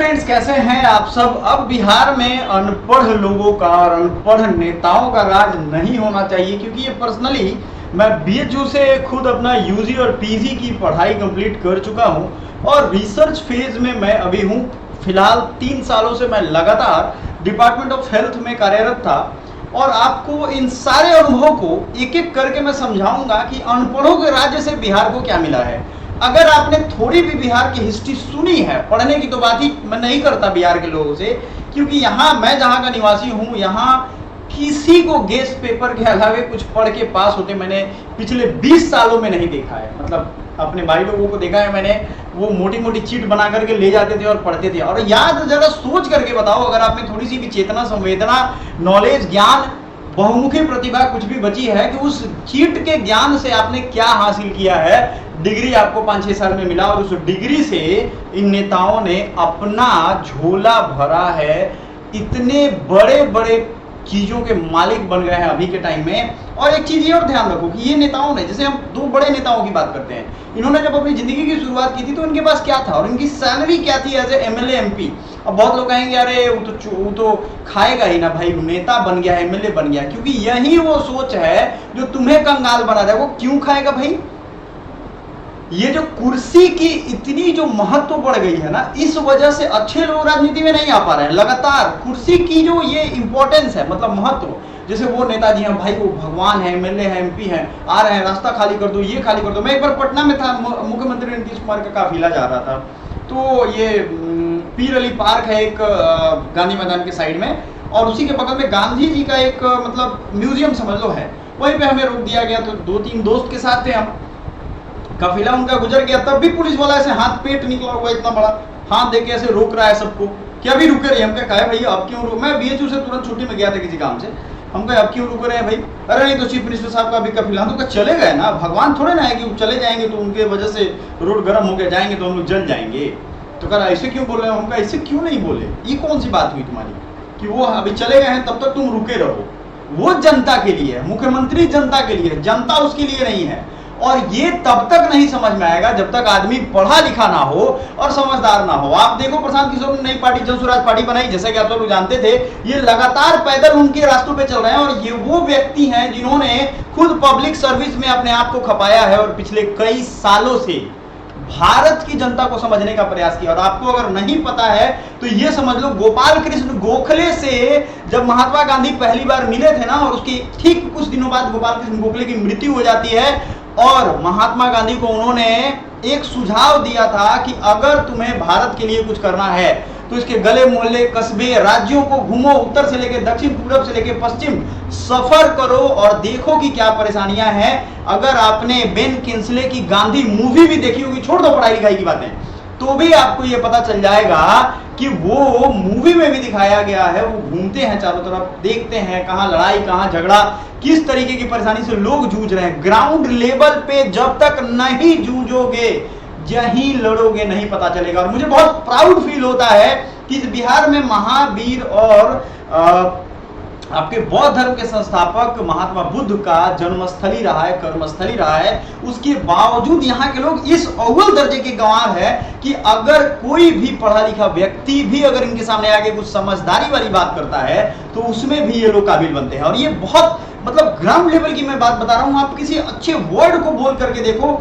Friends, कैसे हैं आप सब। अब बिहार में अनपढ़ लोगों का और अनपढ़ नेताओं का राज नहीं होना चाहिए, क्योंकि ये पर्सनली मैं बीएचयू से खुद अपना यूजी और पीजी की पढ़ाई कंप्लीट कर चुका हूं और रिसर्च फेज में मैं अभी हूं। फिलहाल 3 सालों से मैं लगातार डिपार्टमेंट ऑफ हेल्थ में कार्यरत था और आपको इन सारे अनुभवों को एक एक करके मैं समझाऊंगा कि अनपढ़ों के राज्य से बिहार को क्या मिला है। अगर आपने थोड़ी भी बिहार की हिस्ट्री सुनी है, पढ़ने की तो बात ही मैं नहीं करता बिहार के लोगों से, क्योंकि यहाँ मैं जहाँ का निवासी हूँ, यहाँ किसी को गेस्ट पेपर के अलावे कुछ पढ़ के पास होते मैंने पिछले 20 सालों में नहीं देखा है। मतलब अपने भाई लोगों को देखा है मैंने, वो मोटी मोटी चीट बना करके ले जाते थे और पढ़ते थे। और याद जरा सोच करके बताओ, अगर आप में थोड़ी सी भी चेतना, संवेदना, नॉलेज, ज्ञान, बहुमुखी प्रतिभा कुछ भी बची है, कि उस चीट के ज्ञान से आपने क्या हासिल किया है। डिग्री आपको 5-6 साल में मिला और उस डिग्री से इन नेताओं ने अपना झोला भरा है। इतने बड़े बड़े चीजों के मालिक बन गए हैं अभी के टाइम में। और एक चीज ये और ध्यान रखो कि ये नेताओं ने, जैसे हम 2 बड़े नेताओं की बात करते हैं, इन्होंने जब अपनी जिंदगी की शुरुआत की थी तो इनके पास क्या था और इनकी सैलरी क्या थी एज ए एमएलए एमपी। अब बहुत लोग कहेंगे अरे वो तो खाएगा ही ना भाई, नेता बन गया, एमएलए बन गया, क्योंकि यही वो सोच है जो तुम्हें कंगाल बना रहा है। वो क्यों खाएगा भाई? ये जो कुर्सी की इतनी जो महत्व बढ़ गई है ना, इस वजह से अच्छे लोग राजनीति में नहीं आ पा रहे हैं। लगातार कुर्सी की जो ये इंपॉर्टेंस है, मतलब महत्व, जैसे वो नेताजी हैं भाई, वो भगवान है, एमएलए है, एमपी हैं, आ रहे हैं, रास्ता खाली कर दो, ये खाली कर दो। मैं एक बार पटना में था, मुख्यमंत्री नीतीश कुमार का काफिला जा रहा था, तो ये पीर अली पार्क है एक गांधी मैदान के साइड में, और उसी के बगल में गांधी जी का एक मतलब म्यूजियम समझ लो है। वहीं पे हमें रोक दिया गया, तो 2-3 दोस्त के साथ थे हम, काफिला उनका गुजर गया, तब भी पुलिस वाला ऐसे हाथ पेट निकला हुआ इतना बड़ा हाथ देके ऐसे रोक रहा है सबको कि अभी रुके रहिए। हम कहा भैया अब क्यों रुक, मैं बीएचयू से तुरंत छुट्टी में गया था किसी काम से, हम कहे अब क्यों रुक रहे हैं भाई? अरे नहीं तो चीफ मिनिस्टर साहब का अभी काफिला, तो चले गए ना, भगवान थोड़े ना है कि चले जाएंगे तो उनके वजह से रोड गर्म हो गए, जाएंगे तो हम लोग जल जाएंगे। तो कहा ऐसे क्यों बोल रहे हो? हम कहा ऐसे क्यों नहीं बोले, ये कौन सी बात हुई तुम्हारी कि वो अभी चले गए हैं तब तक तुम रुके रहो। वो जनता के लिए है, मुख्यमंत्री जनता के लिए, जनता उसके लिए नहीं है। और ये तब तक नहीं समझ में आएगा जब तक आदमी पढ़ा लिखा ना हो और समझदार ना हो। आप देखो प्रशांत किशोर ने नई पार्टी जन स्वराज पार्टी बनाई, जैसे कि आप लोग जानते थे, ये लगातार पैदल उनके रास्तों पे चल रहे हैं। और ये वो व्यक्ति हैं जिन्होंने खुद पब्लिक सर्विस में अपने आप को खपाया है और पिछले कई सालों से भारत की जनता को समझने का प्रयास किया। और आपको अगर नहीं पता है तो ये समझ लो, गोपाल कृष्ण गोखले से जब महात्मा गांधी पहली बार मिले थे ना, और उसके ठीक कुछ दिनों बाद गोपाल कृष्ण गोखले की मृत्यु हो जाती है, और महात्मा गांधी को उन्होंने एक सुझाव दिया था कि अगर तुम्हें भारत के लिए कुछ करना है तो इसके गले मोहल्ले कस्बे राज्यों को घूमो, उत्तर से लेकर दक्षिण, पूरब से लेकर पश्चिम सफर करो और देखो कि क्या परेशानियां हैं। अगर आपने बेन किंसले की गांधी मूवी भी देखी होगी, छोड़ दो पढ़ाई लिखाई की बातें, तो भी आपको यह पता चल जाएगा कि वो मूवी में भी दिखाया गया है। वो घूमते हैं चारों तरफ, देखते हैं कहां लड़ाई, कहां झगड़ा, किस तरीके की परेशानी से लोग जूझ रहे हैं। ग्राउंड लेवल पे जब तक नहीं जूझोगे, यहीं लड़ोगे, नहीं पता चलेगा। और मुझे बहुत प्राउड फील होता है कि इस बिहार में महावीर और आपके बौद्ध धर्म के संस्थापक महात्मा बुद्ध का जन्मस्थली रहा है, कर्मस्थली रहा है, उसके बावजूद यहाँ के लोग इस अव्वल दर्जे के गंवार है कि अगर कोई भी पढ़ा लिखा व्यक्ति भी अगर इनके सामने आके कुछ समझदारी वाली बात करता है तो उसमें भी ये लोग काबिल बनते हैं। और ये बहुत मतलब ग्राउंड लेवल की मैं बात बता रहा हूँ। आप किसी अच्छे वर्ड को बोल करके देखो,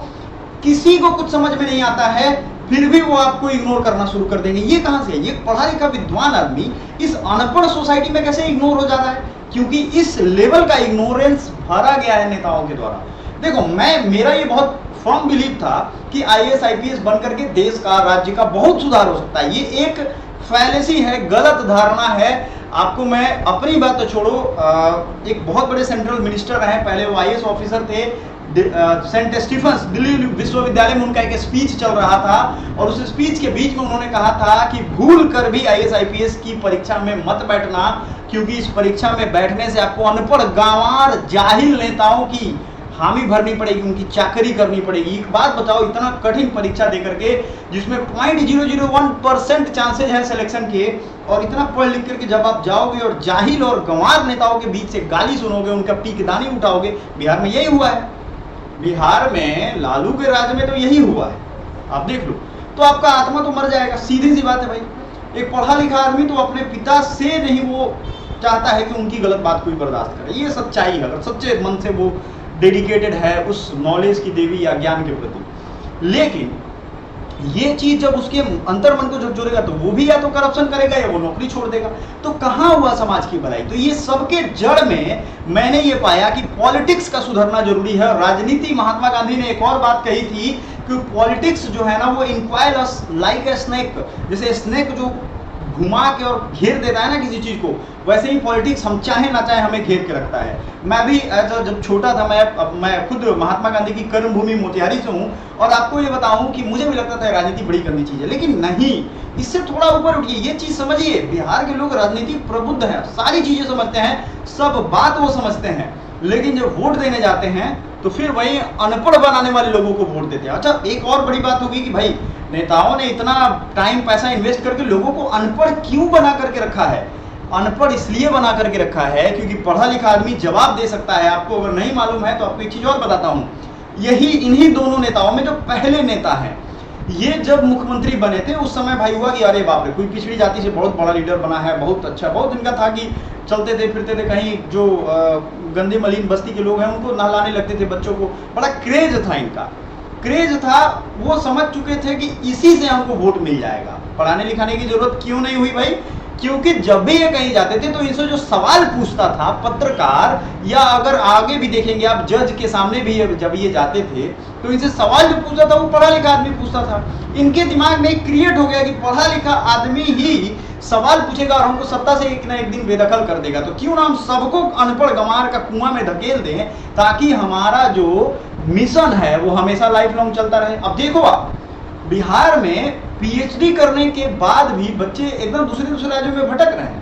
किसी को कुछ समझ में नहीं आता है, फिर भी वो आपको इग्नोर करना शुरू कर देंगे। ये कहां से है? ये पढ़ा लिखा विद्वान आदमी इस अनपढ़ सोसाइटी में कैसे इग्नोर हो जाता है? क्योंकि इस लेवल का इग्नोरेंस भरा गया है नेताओं के द्वारा। देखो, मेरा ये बहुत फर्म बिलीव था कि आईएएस आईपीएस बनकर के देश का, राज्य का बहुत सुधार हो सकता है। ये एक फैलेसी है, गलत धारणा है। आपको मैं अपनी बात तो छोड़ो, एक बहुत बड़े सेंट्रल मिनिस्टर रहे, पहले वो आईएएस ऑफिसर थे, सेंट स्टीफंस दिल्ली विश्वविद्यालय में उनका एक स्पीच चल रहा था, और उस स्पीच के बीच में उन्होंने कहा था कि भूल कर भी आईएएस आईपीएस की परीक्षा में मत बैठना, क्योंकि इस परीक्षा में बैठने से आपको अनपढ़ गांवार जाहिल नेताओं की हामी भरनी पड़ेगी, उनकी चाकरी करनी पड़ेगी। एक बात बताओ, इतना कठिन परीक्षा देकर के जिसमें 0.001% चांसेस है सिलेक्शन के, और इतना पढ़ लिख करके जब आप जाओगे और जाहिल और गंवार नेताओं के बीच से गाली सुनोगे, उनका पीकदानी उठाओगे। बिहार में यही हुआ है, बिहार में लालू के राज में तो यही हुआ है, आप देख लो, तो आपका आत्मा तो मर जाएगा। सीधी सी बात है भाई। एक पढ़ा लिखा आदमी तो अपने पिता से नहीं वो चाहता है कि उनकी गलत बात कोई बर्दाश्त करे। ये सच्चाई है, अगर सच्चे मन से वो डेडिकेटेड है उस नॉलेज की देवी या ज्ञान के प्रति। लेकिन ये चीज जब उसके अंतर मन को झकझोरेगा तो वो भी या तो करप्शन करेगा या वो नौकरी छोड़ देगा। तो कहां हुआ समाज की भलाई? तो ये सबके जड़ में मैंने ये पाया कि पॉलिटिक्स का सुधरना जरूरी है। राजनीति, महात्मा गांधी ने एक और बात कही थी कि पॉलिटिक्स जो है ना वो enquire us like a snake, जैसे स्नेक जो घुमा के और घेर देता है ना किसी चीज को, वैसे ही पॉलिटिक्स हम चाहे ना चाहे हमें घेर के रखता है। मैं भी जब छोटा था, मैं खुद महात्मा गांधी की कर्मभूमि मोतिहारी से हूं और आपको ये बताऊं कि मुझे भी लगता था राजनीति बड़ी करनी चीज है, लेकिन नहीं, इससे थोड़ा ऊपर उठिए। ये चीज समझिए, बिहार के लोग राजनीति प्रबुद्ध हैं, सारी चीजें समझते हैं, सब बात वो समझते हैं, लेकिन जब वोट देने जाते हैं तो फिर वही अनपढ़ बनाने वाले लोगों को वोट देते हैं। अच्छा, एक और बड़ी बात होगी कि भाई नेताओं ने इतना टाइम पैसा इन्वेस्ट करके लोगों को अनपढ़ क्यों बना करके रखा है? अनपढ़ इसलिए बना करके रखा है क्योंकि पढ़ा लिखा आदमी जवाब दे सकता है। आपको अगर नहीं मालूम है तो आपको एक चीज और बताता हूं, यही इन्हीं दोनों नेताओं में जो पहले नेता हैं, ये जब मुख्यमंत्री बने थे उस समय भाई हुआ कि अरे बाप रे, कोई पिछड़ी जाति से बहुत बड़ा लीडर बना है, बहुत अच्छा, बहुत इनका था कि चलते थे फिरते थे, कहीं जो गंदे मलिन बस्ती के लोग हैं उनको नहलाने लगते थे बच्चों को, बड़ा क्रेज था इनका, क्रेज था। वो समझ चुके थे कि इसी से हमको वोट मिल जाएगा, पढ़ाने लिखाने की जरूरत क्यों नहीं हुई भाई? क्योंकि जब भी ये कहीं जाते थे तो इनसे जो सवाल पूछता था पत्रकार, या अगर आगे भी देखेंगे आप जज के सामने भी जब ये जाते थे तो इनसे सवाल जो पूछता था वो पढ़ा लिखा आदमी पूछता था। इनके दिमाग में क्रिएट हो गया कि पढ़ा लिखा आदमी ही सवाल पूछेगा और हमको सत्ता से एक ना एक दिन बेदखल कर देगा, तो क्यों ना हम सबको अनपढ़ गंवार का कुआं में धकेल दें ताकि हमारा जो मिशन है वो हमेशा लाइफ लॉन्ग चलता रहे। अब देखो आप, बिहार में पीएचडी करने के बाद भी बच्चे एकदम दूसरे राज्यों में भटक रहे हैं,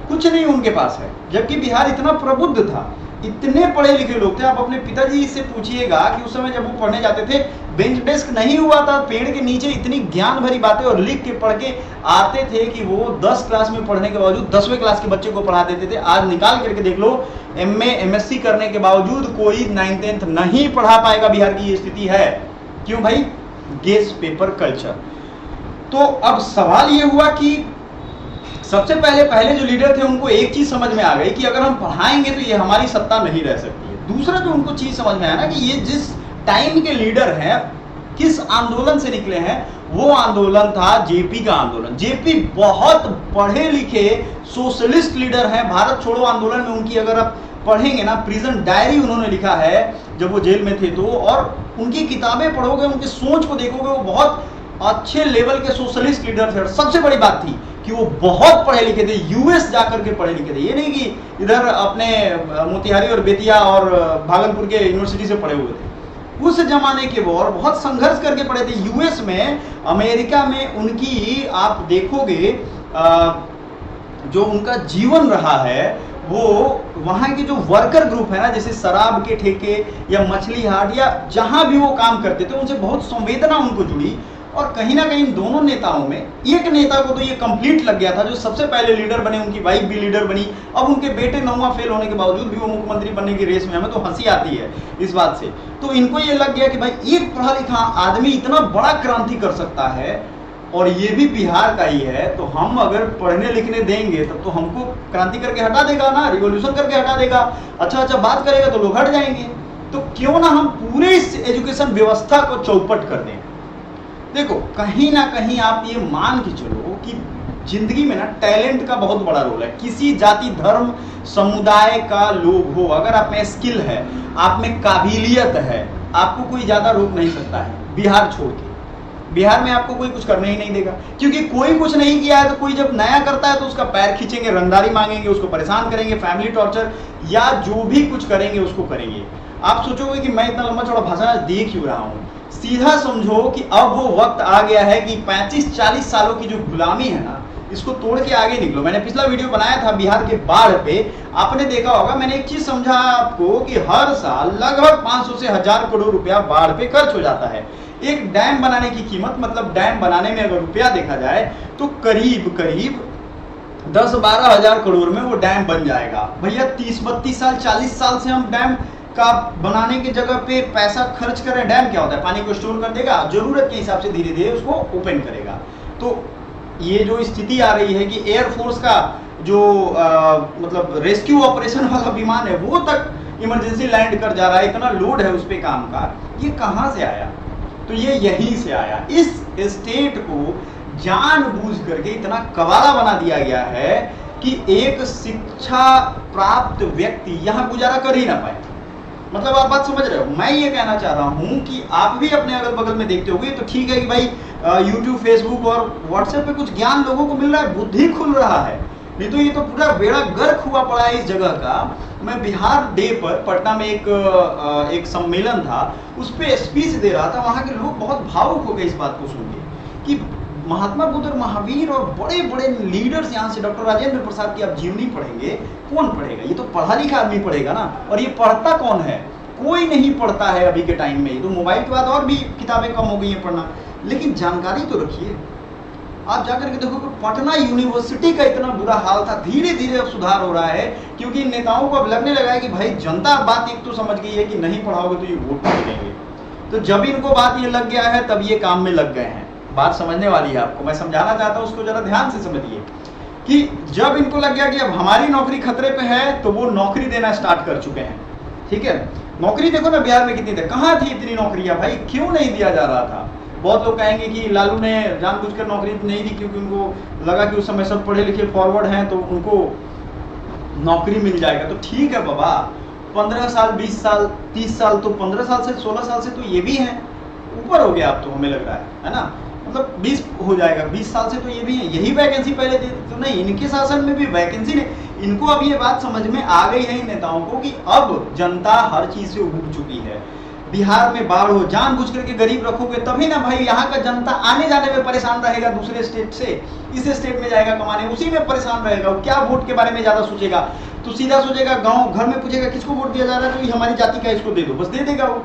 कुछ नहीं उनके पास है, जबकि बिहार इतना प्रबुद्ध था, इतने पढ़े लिखे लोग थे। आप अपने पिताजी से पूछिएगा कि उस समय जब वो पढ़ने जाते थे बेंच डेस्क नहीं हुआ था, पेड़ के नीचे इतनी ज्ञान भरी बातें और लिख के पढ़ के आते थे कि वो 10 क्लास में पढ़ने के बावजूद 10वें क्लास के बच्चे को पढ़ा देते थे। आज निकाल करके देख लो, एमए एमएससी करने के बावजूद कोई 9th 10th नहीं पढ़ा पाएगा। बिहार की ये स्थिति है, क्यों भाई? Guess paper culture. तो अब सवाल ये हुआ कि सबसे पहले जो लीडर थे उनको एक चीज समझ में आ गई कि अगर हम पढ़ाएंगे तो ये हमारी सत्ता नहीं रह सकती है। दूसरा जो उनको चीज समझ में आया ना कि ये जिस टाइम के लीडर हैं, किस आंदोलन से निकले हैं, वो आंदोलन था जेपी का आंदोलन। जेपी बहुत पढ़े लिखे सोशलिस्ट लीडर हैं। भारत छोड़ो आंदोलन में उनकी अगर आप पढ़ेंगे ना, प्रिजन डायरी उन्होंने लिखा है जब वो जेल में थे तो, और उनकी किताबें पढ़ोगे, उनकी सोच को देखोगे, वो बहुत अच्छे लेवल के सोशलिस्ट लीडर थे। और सबसे बड़ी बात थी कि वो बहुत पढ़े लिखे थे, यूएस जाकर के पढ़े लिखे थे, ये नहीं कि इधर अपने मोतिहारी और बेतिया और भागलपुर के यूनिवर्सिटी से पढ़े हुए थे। उस जमाने के वो और बहुत संघर्ष करके पढ़े थे। यूएस में, अमेरिका में उनकी आप देखोगे जो उनका जीवन रहा है, वो वहाँ के जो वर्कर ग्रुप है ना, जैसे शराब के ठेके या मछली हाट या जहां भी वो काम करते थे, उनसे बहुत संवेदना उनको जुड़ी। और कहीं ना कहीं दोनों नेताओं में, एक नेता को तो ये कंप्लीट लग गया था जो सबसे पहले लीडर बने, उनकी वाइफ भी लीडर बनी, अब उनके बेटे 9वां फेल होने के बावजूद भी वो मुख्यमंत्री बनने की रेस में। हमें तो हंसी आती है इस बात से। तो इनको ये लग गया कि भाई एक पढ़ा लिखा आदमी इतना बड़ा क्रांति कर सकता है और ये भी बिहार का ही है, तो हम अगर पढ़ने लिखने देंगे तब तो हमको क्रांति करके हटा देगा ना, रिवॉल्यूशन करके हटा देगा, अच्छा बात करेगा तो लोग हट जाएंगे। तो क्यों ना हम पूरे इस एजुकेशन व्यवस्था को चौपट कर दें। देखो, कहीं ना कहीं आप ये मान के चलो कि जिंदगी में ना टैलेंट का बहुत बड़ा रोल है। किसी जाति धर्म समुदाय का लोग हो, अगर आप में स्किल है, आप में काबिलियत है, आपको कोई ज्यादा रोक नहीं सकता है। बिहार छोड़ के, बिहार में आपको कोई कुछ करने ही नहीं देगा, क्योंकि कोई कुछ नहीं किया है तो कोई जब नया करता है तो उसका पैर खींचेंगे, रंगदारी मांगेंगे, उसको परेशान करेंगे, फैमिली टॉर्चर या जो भी कुछ करेंगे उसको करेंगे। आप सोचोगे कि मैं इतना लंबा चौड़ा भाषण दे क्यों रहा हूं। सीधा समझो कि अब वो वक्त आ गया है कि 35-40 सालों की जो गुलामी है ना, इसको तोड़ के आगे निकलो। मैंने पिछला वीडियो बनाया था बिहार के बाढ़ पे, आपने देखा होगा। मैंने एक चीज समझा आपको कि हर साल लगभग 500 से 1000 करोड़ रुपया बाढ़ पे खर्च हो जाता है। एक डैम बनाने की कीमत, मतलब डैम बनाने में अगर रुपया देखा जाए तो करीब 10-12 हजार करोड़ में वो डैम बन जाएगा। भैया 30-32 साल 40 साल से हम डैम का बनाने की जगह पे पैसा खर्च कर रहे हैं। डैम क्या होता है? पानी को स्टोर कर देगा, जरूरत के हिसाब से धीरे धीरे उसको ओपन करेगा। तो ये जो स्थिति आ रही है कि एयरफोर्स का जो मतलब रेस्क्यू ऑपरेशन वाला विमान है वो तक इमरजेंसी लैंड कर जा रहा है, इतना लोड है उस पर काम का, ये कहाँ से आया? तो ये यहीं से आया। इस स्टेट को जानबूझ करके इतना कबाड़ा बना दिया गया है कि एक शिक्षा प्राप्त व्यक्ति यहाँ गुजारा कर ही ना पाए। मतलब आप बात समझ रहे हो? मैं ये कहना चाह रहा हूँ कि आप भी अपने अगल बगल में देखते होंगे, तो ठीक है कि भाई यूट्यूब, फेसबुक और व्हाट्सएप पे कुछ ज्ञान लोगों को मिल रहा है, बुद्धि खुल रहा है, नहीं तो ये तो पूरा बेड़ा गर्क हुआ पड़ा है इस जगह का। मैं बिहार डे पर पटना में एक सम्मेलन था, उस पर स्पीच दे रहा था, वहाँ के लोग बहुत भावुक हो गए इस बात को सुन के कि महात्मा बुद्ध और महावीर और बड़े बड़े लीडर्स यहाँ से, डॉक्टर राजेंद्र प्रसाद की आप जीवनी पढ़ेंगे, कौन पढ़ेगा? ये तो पढ़ा लिखा आदमी पढ़ेगा ना। और ये पढ़ता कौन है? कोई नहीं पढ़ता है अभी के टाइम में। तो मोबाइल के बाद और भी किताबें कम हो गई हैं पढ़ना, लेकिन जानकारी तो रखिए। आप जाकर के देखो कि पटना यूनिवर्सिटी का इतना बुरा हाल था, धीरे धीरे अब सुधार हो रहा है, क्योंकि नेताओं को अब लगने लगा है कि भाई जनता बात एक तो समझ गई है कि नहीं पढ़ाओगे तो ये वोट नहीं देंगे। तो जब इनको बात ये लग गया है तब ये काम में लग गए हैं। बात समझने वाली है, आपको मैं समझाना चाहता हूं, उसको जरा ध्यान से समझिए कि जब इनको लग गया कि अब हमारी नौकरी खतरे पे है तो वो नौकरी देना स्टार्ट कर चुके हैं। ठीक है, नौकरी देखो ना बिहार में कितनी थी, कहाँ थी इतनी नौकरियां भाई, क्यों नहीं दिया जा रहा था? बहुत लोग कहेंगे कि लालू ने जानबूझकर नौकरी नहीं दी क्योंकि उनको लगा कि उस समय सब पढ़े लिखे फॉरवर्ड हैं तो उनको नौकरी मिल जाएगा। तो ठीक है बाबा, 15 साल 20 साल 30 साल, तो 15 साल से 16 साल से तो ये भी हैं, ऊपर हो गया अब तो हमें लग रहा है ना, मतलब 20 हो जाएगा, 20 साल से तो ये भी है। यही वैकेंसी पहले थी तो नहीं, इनके शासन में भी वैकेंसी नहीं। इनको अब ये बात समझ में आ गई है इन नेताओं को कि अब जनता हर चीज से उब चुकी है। बिहार में बाढ़ हो, जानबूझ करके गरीब रखोगे तभी ना भाई, यहाँ का जनता आने जाने में परेशान रहेगा, दूसरे स्टेट से इस स्टेट में जाएगा कमाने, उसी में परेशान रहेगा। वो क्या वोट के बारे में ज्यादा सोचेगा? तो सीधा सोचेगा, गांव घर में पूछेगा किसको वोट दिया जा रहा है, तो ये हमारी जाति का, इसको दे दो, बस दे देगा वो।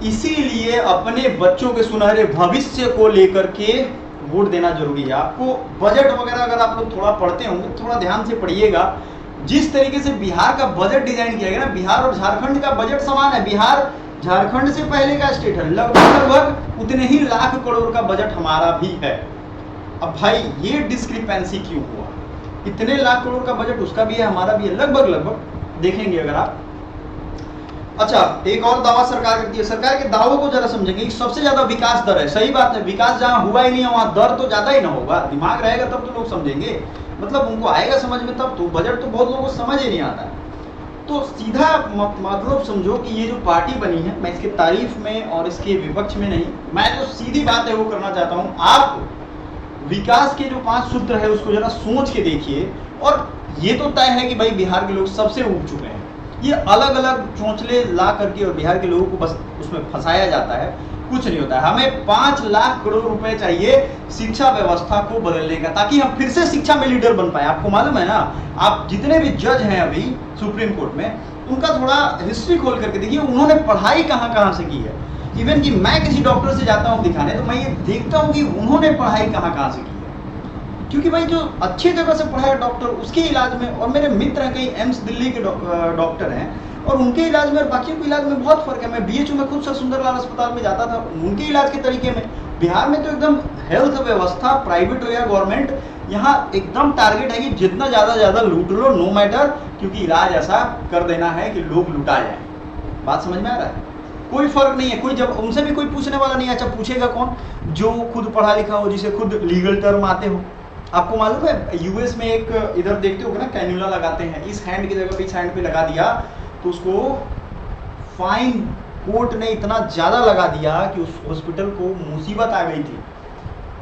इसीलिए अपने बच्चों के सुनहरे भविष्य को लेकर के वोट देना जरूरी है। आपको बजट वगैरह अगर आप लोग थोड़ा पढ़ते होंगे, थोड़ा ध्यान से पढ़िएगा। जिस तरीके से बिहार का बजट डिजाइन किया गया ना, बिहार और झारखंड का बजट समान है, बिहार झारखंड से पहले का स्टेट है, लगभग उतने ही लाख करोड़ का बजट हमारा भी है। अब भाई ये डिस्क्रिपेंसी क्यों हुआ? इतने लाख करोड़ का बजट उसका भी है, हमारा भी है, लगभग देखेंगे अगर आप। अच्छा, एक और दावा सरकार करती है, सरकार के दावों को जरा समझेंगे। सबसे ज्यादा विकास दर है, सही बात है, विकास जहां हुआ ही नहीं है वहां दर तो ज्यादा ही ना होगा। दिमाग रहेगा तब तो लोग समझेंगे, मतलब उनको आएगा समझ में तब तो। बजट तो बहुत लोगों को समझ ही नहीं आता। तो सीधा मतलब समझो कि ये जो पार्टी बनी है, मैं इसके तारीफ में और इसके विपक्ष में नहीं, मैं जो सीधी बात है वो करना चाहता हूं। आप विकास के जो 5 सूत्र है उसको जरा सोच के देखिए, और ये तो तय है कि भाई बिहार के लोग सबसे उब चुके हैं। ये अलग अलग चोंचले ला करके और बिहार के लोगों को बस उसमें फंसाया जाता है, कुछ नहीं होता है। हमें 5 लाख करोड़ रुपए चाहिए शिक्षा व्यवस्था को बदलने का, ताकि हम फिर से शिक्षा में लीडर बन पाए। आपको मालूम है ना, आप जितने भी जज हैं अभी सुप्रीम कोर्ट में, उनका थोड़ा हिस्ट्री खोल करके देखिए, उन्होंने पढ़ाई कहाँ कहाँ से की है। इवन कि मैं किसी डॉक्टर से जाता हूँ दिखाने, तो मैं ये देखता हूँ कि उन्होंने पढ़ाई कहाँ कहाँ से की है। क्योंकि भाई जो अच्छी जगह से पढ़ा है डॉक्टर, उसके इलाज में, और मेरे मित्र हैं कई एम्स दिल्ली के डॉक्टर हैं, और उनके इलाज में और बाकियों के इलाज में बहुत फर्क है। मैं बीएचयू में खुद सर सुंदरलाल अस्पताल में जाता था, उनके इलाज के तरीके में। बिहार में तो एकदम हेल्थ व्यवस्था, प्राइवेट हो या गवर्नमेंट, यहाँ एकदम टारगेट है कि जितना ज्यादा लूट लो, नो मैटर, क्योंकि इलाज ऐसा कर देना है कि लोग लुटा जाए। बात समझ में आ रहा है? कोई फर्क नहीं है, कोई जब उनसे भी कोई पूछने वाला नहीं है। अच्छा, पूछेगा कौन? जो खुद पढ़ा लिखा हो, जिसे खुद लीगल टर्म आते हो। आपको मालूम है यूएस में एक, इधर देखते हो ना, कैन्यूला लगाते हैं, इस हैंड की जगह पे इस हैंड पे लगा दिया तो उसको फाइन कोर्ट ने इतना ज्यादा लगा दिया कि उस हॉस्पिटल को मुसीबत आ गई थी।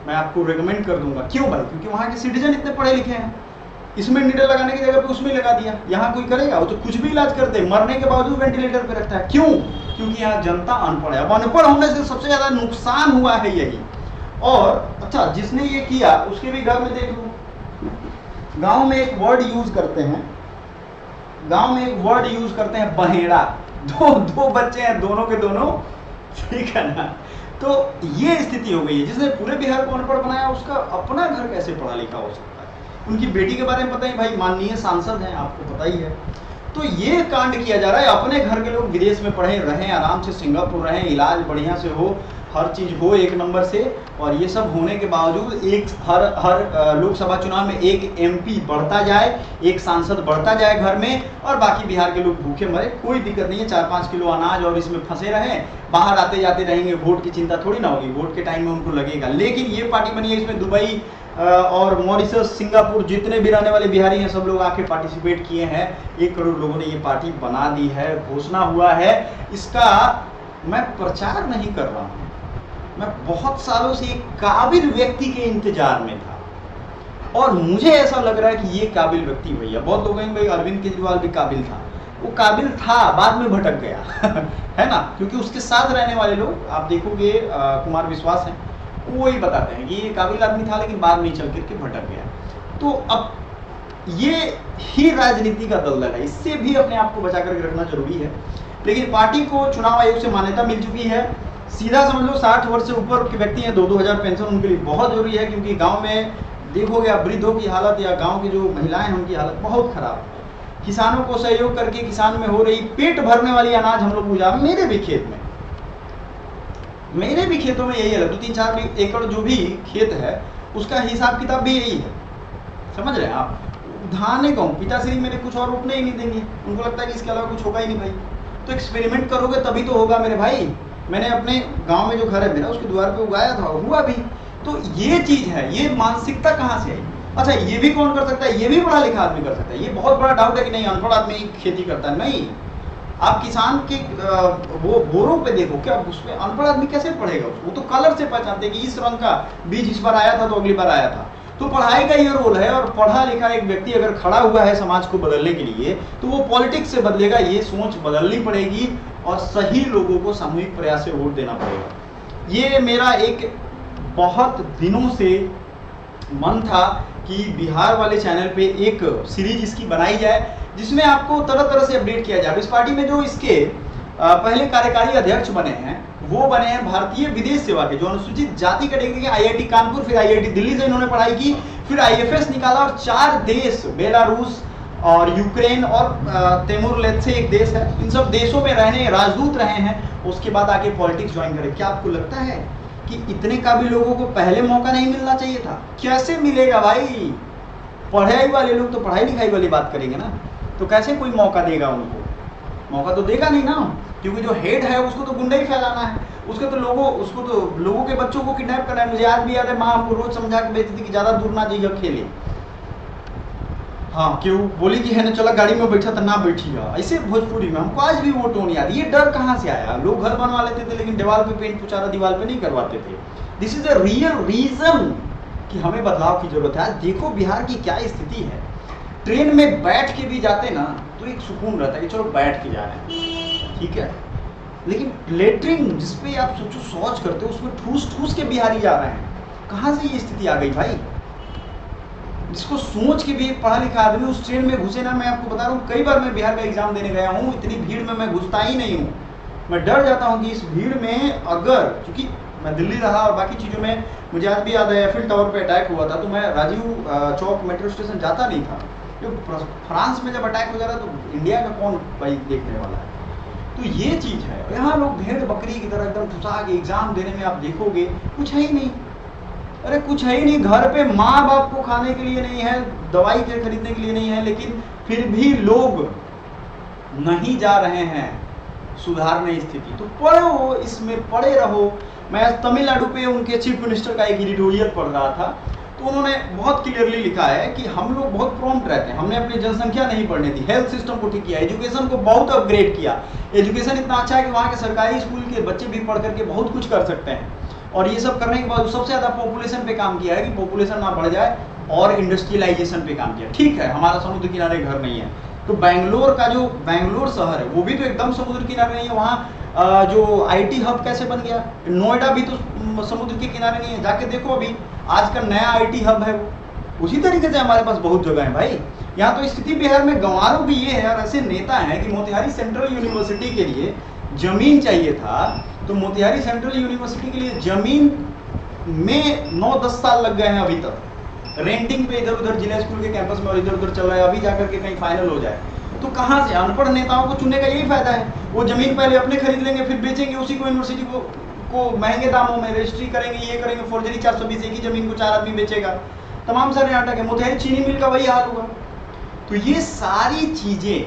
मैं आपको रेकमेंड कर दूंगा। क्यों भाई? क्योंकि वहां के सिटीजन इतने पढ़े लिखे हैं। इसमें नीडल लगाने की जगह पे उसमें लगा दिया। यहाँ कोई करेगा? वो तो कुछ भी इलाज करते, मरने के बावजूद वेंटिलेटर पे रखता है। क्यों? क्योंकि यहाँ जनता अनपढ़ है। अब अनपढ़ होने से सबसे ज्यादा नुकसान हुआ है यही। और अच्छा, जिसने ये किया उसके भी घर में देख लो, गांव में एक वर्ड यूज करते हैं, बहेड़ा। दो बच्चे हैं, दोनों के दोनों, ठीक है ना। तो ये स्थिति हो गई है। जिसने पूरे बिहार को अनपढ़ बनाया, उसका अपना घर कैसे पढ़ा लिखा हो सकता है? उनकी बेटी के बारे में पता ही, भाई माननीय सांसद हैं, आपको पता ही है। तो ये कांड किया जा रहा है। अपने घर के लोग विदेश में पढ़े रहें, आराम से सिंगापुर रहें, इलाज बढ़िया से हो, हर चीज़ हो एक नंबर से, और ये सब होने के बावजूद हर लोकसभा चुनाव में एक एमपी बढ़ता जाए, एक सांसद बढ़ता जाए घर में, और बाकी बिहार के लोग भूखे मरे, कोई दिक्कत नहीं है, 4-5 किलो अनाज और इसमें फंसे रहें, बाहर आते जाते रहेंगे, वोट की चिंता थोड़ी ना होगी, वोट के टाइम में उनको लगेगा। लेकिन ये पार्टी बनी है, इसमें दुबई और मॉरिशस, सिंगापुर, जितने भी रहने वाले बिहारी हैं सब लोग आके पार्टिसिपेट किए हैं। 1 करोड़ लोगों ने ये पार्टी बना दी है, घोषणा हुआ है। इसका मैं प्रचार नहीं कर रहा हूँ, मैं बहुत सालों से एक काबिल व्यक्ति के इंतजार में था, और मुझे ऐसा लग रहा है कि ये काबिल व्यक्ति भैया, बहुत लोग कहेंगे भाई अरविंद केजरीवाल भी काबिल था, वो काबिल था, बाद में भटक गया है ना, क्योंकि उसके साथ रहने वाले लोग आप देखोगे, कुमार विश्वास हैं, वो ही बताते हैं कि ये काबिल आदमी था लेकिन बाद में चल करके भटक गया। तो अब ये ही राजनीति का दलदल है, इससे भी अपने आप को बचा करके रखना जरूरी है। लेकिन पार्टी को चुनाव आयोग से मान्यता मिल चुकी है, सीधा समझ लो 60 वर्ष से ऊपर के व्यक्ति हैं, 2-2 हज़ार पेंशन उनके लिए बहुत जरूरी है, क्योंकि गांव में देखोगे आप वृद्धों की हालत या गांव की जो महिलाएं हैं उनकी हालत बहुत खराब है। किसानों को सहयोग करके किसान में हो रही पेट भरने वाली अनाज हम लोग बुझा, मेरे भी खेत में, मेरे भी खेतों में यही है, 2-3-4 एकड़ जो भी खेत है उसका हिसाब किताब भी यही है, समझ रहे हैं आप। धाने कहूँ पिताश्री मेरे कुछ और रोपने ही नहीं देंगे, उनको लगता है कि इसके अलावा कुछ होगा ही नहीं भाई, तो एक्सपेरिमेंट करोगे तभी तो होगा मेरे भाई। मैंने अपने गांव में जो घर है मेरा उसके द्वार पे उगाया था, हुआ भी। तो ये चीज है, ये मानसिकता कहाँ से आई? अच्छा ये भी कौन कर सकता है? ये भी पढ़ा लिखा आदमी कर सकता है। ये बहुत बड़ा डाउट है कि नहीं अनपढ़ आदमी खेती करता है, नहीं। आप किसान के वो बोरों पे देखो, क्या उसमें अनपढ़ आदमी कैसे पढ़ेगा उसको? वो तो कलर से पहचानते कि इस रंग का बीज इस बार आया था तो अगली बार आया था। तो पढ़ाई का ये रोल है, और पढ़ा लिखा एक व्यक्ति अगर खड़ा हुआ है समाज को बदलने के लिए, तो वो पॉलिटिक्स से बदलेगा। ये सोच बदलनी पड़ेगी और सही लोगों को सामूहिक प्रयास से वोट देना पड़ेगा। ये मेरा एक बहुत दिनों से मन था कि बिहार वाले चैनल पे एक सीरीज इसकी बनाई जाए, जिसमें आपको तरह तरह से अपडेट किया जाए। इस पार्टी में जो इसके पहले कार्यकारी अध्यक्ष बने हैं वो बने हैं भारतीय विदेश सेवा के, जो अनुसूचित जाति कैटेगरी के, IIT कानपुर, फिर IIT दिल्ली से इन्होंने पढ़ाई की, फिर IFS निकाला, और 4 देश, बेलारूस और यूक्रेन और तैमूर लेद से एक देश है, इन सब देशों में रहने राजदूत रहे हैं। उसके बाद आके पॉलिटिक्स ज्वाइन करे। क्या आपको लगता है कि इतने काबिल लोगों को पहले मौका नहीं मिलना चाहिए था? कैसे मिलेगा भाई? पढ़ाई वाले लोग तो पढ़ाई लिखाई वाली बात करेंगे ना, तो कैसे कोई मौका देगा उनको? मौका तो देगा नहीं ना, क्योंकि जो हेड है उसको तो गुंडा ही फैलाना है, उसको तो लोगों के बच्चों को किडनैप करना है। मुझे आज भी याद है, माँ हमको रोज समझा के भेजती थी कि ज्यादा दूर ना जाइए खेले। हाँ क्यों बोली कि है ना, चला गाड़ी में बैठा था ना बैठिएगा, ऐसे भोजपुरी में। हमको आज भी वो टोन याद। ये डर कहाँ से आया? लोग घर बनवा लेते थे लेकिन दीवार पे पेंट पुचारा दीवार पे नहीं करवाते थे। This is the real reason कि हमें बदलाव की जरूरत है। आज देखो बिहार की क्या स्थिति है। ट्रेन में बैठ के भी जाते ना तो एक सुकून रहता है कि चलो बैठ के जा रहे हैं, ठीक है, लेकिन लेटरिन जिसपे आप सोचो शौच करते हो उसमें ठूस ठूस के बिहारी जा रहे हैं। कहाँ से ये स्थिति आ गई भाई? जिसको सोच के भी एक पढ़ा लिखा आदमी उस ट्रेन में घुसे ना, मैं आपको बता रहा हूँ, कई बार मैं बिहार का एग्जाम देने गया हूँ, इतनी भीड़ में मैं घुसता ही नहीं हूँ। मैं डर जाता हूँ कि इस भीड़ में अगर, क्योंकि मैं दिल्ली रहा और बाकी चीज़ों में मुझे आज भी याद है, एफिल टावर पे अटैक हुआ था तो मैं राजीव चौक मेट्रो स्टेशन जाता नहीं था। तो फ्रांस में जब अटैक हो जा रहा तो इंडिया का कौन भाई देखने वाला है? तो ये चीज़ है। यहाँ लोग भेड़ बकरी की तरह एकदम ठुसा के एग्जाम देने में आप देखोगे कुछ है ही नहीं। अरे कुछ है ही नहीं। घर पे माँ बाप को खाने के लिए नहीं है, दवाई के खरीदने के लिए नहीं है, लेकिन फिर भी लोग नहीं जा रहे हैं सुधारने स्थिति। तो पढ़ो, इसमें पढ़े रहो। मैं तमिलनाडु पे उनके चीफ मिनिस्टर का एक एडिटोरियल पढ़ रहा था, तो उन्होंने बहुत क्लियरली लिखा है कि हम लोग बहुत प्रॉम्प्ट रहते हैं, हमने अपनी जनसंख्या नहीं बढ़ने दी, हेल्थ सिस्टम को ठीक किया, एजुकेशन को बहुत अपग्रेड किया। एजुकेशन इतना अच्छा है कि वहाँ के सरकारी स्कूल के बच्चे भी पढ़ करके बहुत कुछ कर सकते हैं। और ये सब करने के बाद सबसे ज़्यादा पॉपुलेशन पे काम किया है कि पॉपुलेशन ना बढ़ जाए, और इंडस्ट्रियलाइजेशन पे काम किया। ठीक है, हमारा समुद्र किनारे घर नहीं है, तो बेंगलोर का जो बेंगलोर शहर है वो भी तो एकदम समुद्र किनारे नहीं है। वहाँ जो IT हब कैसे बन गया? नोएडा भी तो समुद्र के किनारे नहीं है, जाके देखो अभी आज का नया IT हब है वो। उसी तरीके से हमारे पास बहुत जगह है भाई। यहाँ तो स्थिति बिहार में गंवारों भी ये है, और ऐसे नेता हैं कि मोतिहारी सेंट्रल यूनिवर्सिटी के लिए जमीन चाहिए था, तो मोतिहारी सेंट्रल यूनिवर्सिटी के लिए जमीन में 9-10 साल लग गए हैं अभी तक, रेंटिंग पे इधर उधर जिला स्कूल के कैंपस में और इधर उधर चल रहा है, अभी जाकर के कहीं फाइनल हो जाए। तो कहाँ से? अनपढ़ नेताओं को चुनने का यही फायदा है। वो जमीन पहले अपने खरीद लेंगे, फिर बेचेंगे, उसी को यूनिवर्सिटी को महंगे दामों में रजिस्ट्री करेंगे, ये करेंगे, फोर्जरी 420, एक ही जमीन को 4 आदमी बेचेगा, तमाम सारे नाटक है। मोतिहारी चीनी मिल का वही हाल होगा। तो ये सारी चीजें,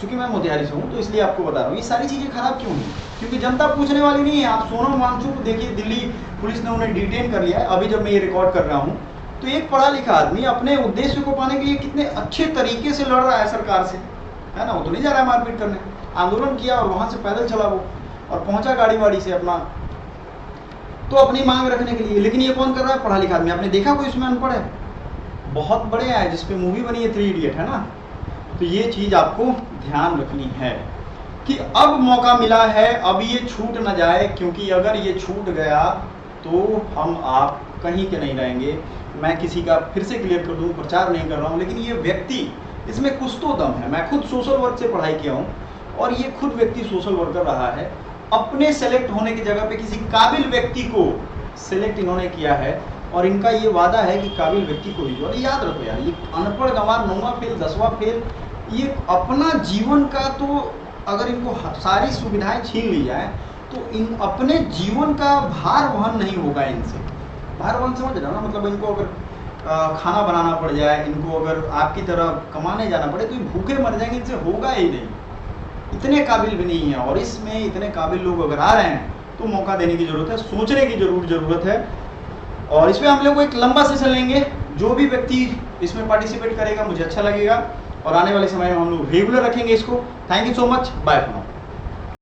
चूंकि मैं मोतिहारी से हूँ तो इसलिए आपको बता रहा हूँ, ये सारी चीजें खराब क्यों हुई? क्योंकि जनता पूछने वाली नहीं है। आप सोनम वांगचुक को देखिए, दिल्ली पुलिस ने उन्हें डिटेन कर लिया है अभी जब मैं ये रिकॉर्ड कर रहा हूँ। तो एक पढ़ा लिखा आदमी अपने उद्देश्य को पाने के लिए कितने अच्छे तरीके से लड़ रहा है सरकार से, है ना। वो तो नहीं जा रहा है मारपीट करने, आंदोलन किया और वहां से पैदल चला वो और पहुंचा गाड़ी वाड़ी से अपना, तो अपनी मांग रखने के लिए। लेकिन ये कौन कर रहा है? पढ़ा लिखा आदमी। आपने देखा कोई इसमें अनपढ़ है? बहुत बड़े हैं जिसपे मूवी बनी है 3 इडियट, है ना। तो ये चीज आपको ध्यान रखनी है कि अब मौका मिला है, अब ये छूट ना जाए, क्योंकि अगर ये छूट गया तो हम आप कहीं के नहीं रहेंगे। मैं किसी का फिर से क्लियर कर दूं, प्रचार नहीं कर रहा हूं, लेकिन ये व्यक्ति, इसमें कुछ तो दम है। मैं खुद सोशल वर्क से पढ़ाई किया हूं और ये खुद व्यक्ति सोशल वर्कर रहा है। अपने सेलेक्ट होने की जगह पे किसी काबिल व्यक्ति को सिलेक्ट इन्होंने किया है और इनका ये वादा है कि काबिल व्यक्ति को ही। और याद रखो यार, ये अनपढ़ गंवार 9वां फेल 10वां फेल, ये अपना जीवन का, तो अगर इनको सारी सुविधाएं छीन ली जाए तो इन अपने जीवन का भार वहन नहीं होगा इनसे। भार वहन समझ रहे हो ना, मतलब इनको अगर खाना बनाना पड़ जाए, इनको अगर आपकी तरह कमाने जाना पड़े तो ये भूखे मर जाएंगे, इनसे होगा ही नहीं। इतने काबिल भी नहीं है। और इसमें इतने काबिल लोग अगर आ रहे हैं तो मौका देने की जरूरत है, सोचने की जरूरत है। और इसमें हम लोग एक लंबा सेशन लेंगे। जो भी व्यक्ति इसमें पार्टिसिपेट करेगा मुझे अच्छा लगेगा और आने वाले समय में हम लोग रेगुलर रखेंगे इसको। Thank you so much, bye for now.